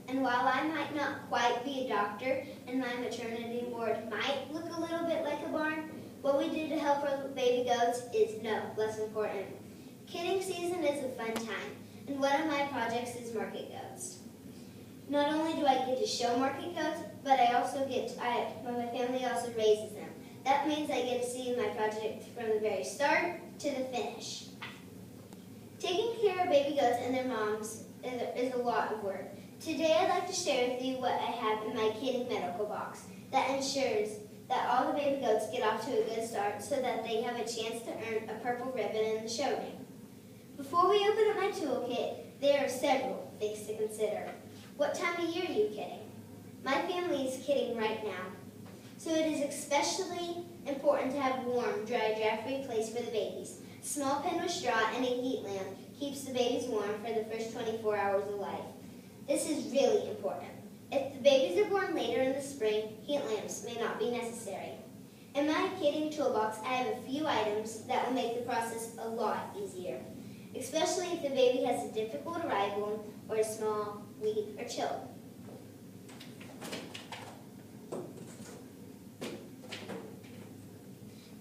And while I might not quite be a doctor, and my maternity ward might look a little bit like a barn, what we do to help our baby goats is no less important. Kidding season is a fun time, and one of my projects is market goats. Not only do I get to show market goats, but my family also raises them. That means I get to see my project from the very start to the finish. Taking care of baby goats and their moms is a lot of work. Today I'd like to share with you what I have in my kidding medical box that ensures that all the baby goats get off to a good start so that they have a chance to earn a purple ribbon in the show ring. Before we open up my toolkit, there are several things to consider. What time of year are you kidding? My family is kidding right now, so it is especially important to have a warm, dry, draft-free place for the babies. A small pen with straw and a heat lamp keeps the babies warm for the first 24 hours of life. This is really important. If the babies are born later in the spring, heat lamps may not be necessary. In my kidding toolbox, I have a few items that will make the process a lot easier, especially if the baby has a difficult arrival or is small, weak, or chilled.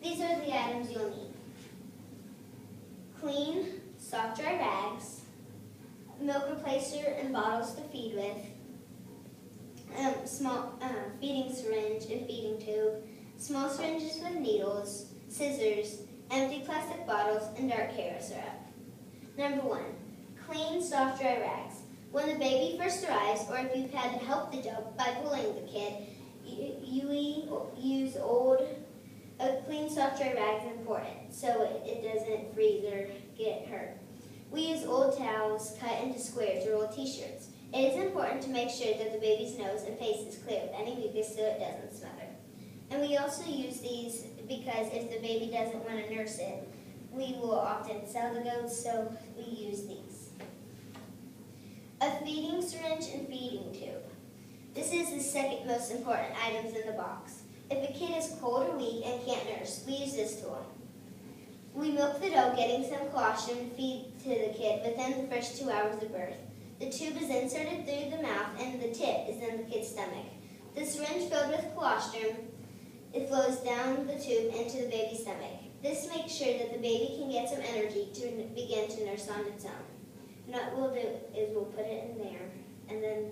These are the items you'll need. Clean, soft, dry rags, milk replacer and bottles to feed with, small feeding syringe and feeding tube, small syringes with needles, scissors, empty plastic bottles, and dark Karo syrup. Number 1, clean, soft, dry rags. When the baby first arrives, or if you've had to help the job by pulling the kid, you use clean, soft, dry rags is important so it doesn't freeze or get hurt. We use old towels cut into squares or old t-shirts. It is important to make sure that the baby's nose and face is clear of any mucus so it doesn't smother. And we also use these because if the baby doesn't want to nurse it, we will often sell the goats, so we use these. A feeding syringe and feeding tube. This is the second most important items in the box. If a kid is cold or weak and can't nurse, we use this tool. We milk the dough, getting some colostrum to feed to the kid within the first 2 hours of birth. The tube is inserted through the mouth and the tip is in the kid's stomach. The syringe filled with colostrum, it flows down the tube into the baby's stomach. This makes sure that the baby can get some energy to begin to nurse on its own. And what we'll do is we'll put it in there, and then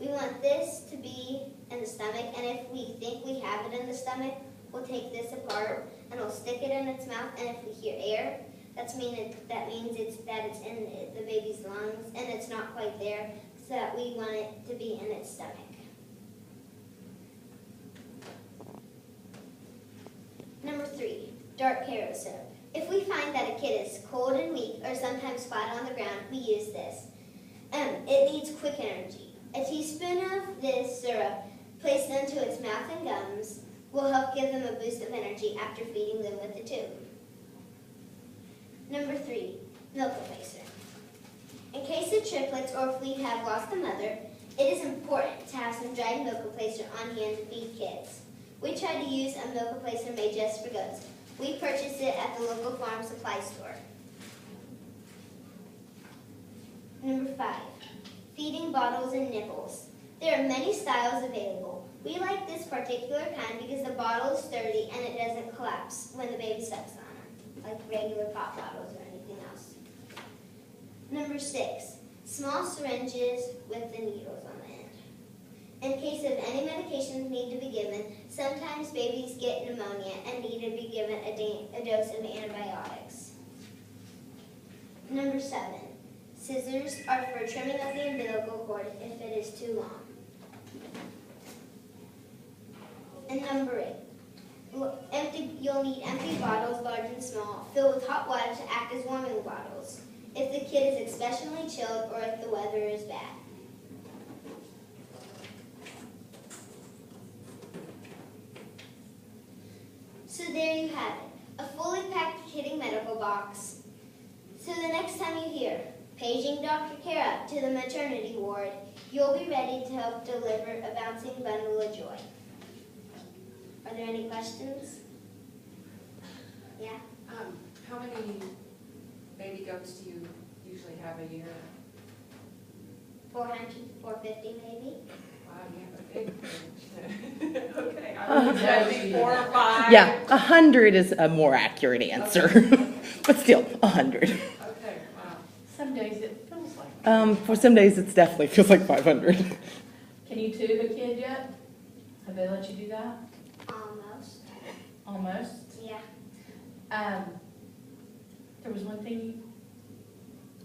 we want this to be in the stomach, and if we think we have it in the stomach, we'll take this apart and we'll stick it in its mouth, and if we hear air, that means it's in the baby's lungs, and it's not quite there, so that we want it to be in its stomach. Number 3, dark Karo syrup. If we find that a kid is cold and weak or sometimes flat on the ground, we use this. It needs quick energy. A teaspoon of this syrup placed into its mouth and gums will help give them a boost of energy after feeding them with the tube. Number 3, milk replacer. In case of triplets or if we have lost a mother, it is important to have some dried milk replacer on hand to feed kids. We try to use a milk replacer made just for goats. We purchase it at the local farm supply store. Number 5, feeding bottles and nibbles. There are many styles available. We like this particular kind because the bottle is sturdy and it doesn't collapse when the baby sucks on it, like regular pop bottles or anything else. Number 6, small syringes with the needles on the end. In case of any medications need to be given, sometimes babies get pneumonia and need to be given a dose of antibiotics. Number 7, scissors are for trimming of the umbilical cord if it is too long. And number 8, you'll need empty bottles, large and small, filled with hot water to act as warming bottles if the kid is especially chilled or if the weather is bad. So there you have it, a fully packed kidding medical box. So the next time you hear, paging Dr. Kara to the maternity ward, you'll be ready to help deliver a bouncing bundle of joy. Are there any questions? Yeah? How many baby goats do you usually have a year? 400 to 450 maybe. Wow, you have a big fridge. Okay, I was expecting 4 or 5. Yeah, 100 is a more accurate answer, but still, 100. Okay, wow. Some days it feels like. For some days, it definitely feels like 500. Can you tube a kid yet? Have they let you do that? Almost. Almost. Yeah. There was one thing,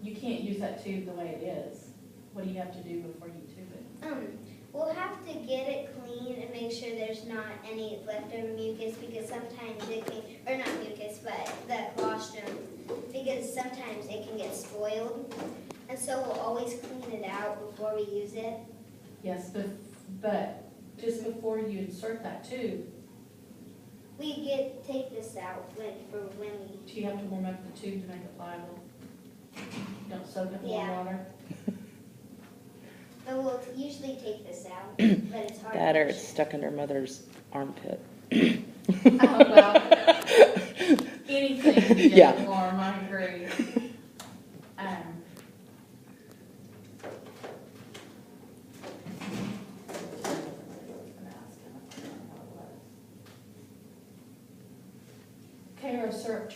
you can't use that tube the way it is. What do you have to do before you tube it? We'll have to get it clean and make sure there's not any leftover mucus because sometimes it can, or not mucus, but the colostrum, because sometimes it can get spoiled. And so we'll always clean it out before we use it. Yes, but just before you insert that tube, Take this out when we, do you have to warm up the tube to make it pliable? Don't soak it in warm Yeah. water? but we'll usually take this out, but it's hard. That to or push it's it. stuck under mother's armpit. Oh, well, anything to get Yeah. it warm, I agree. Okay, our syrup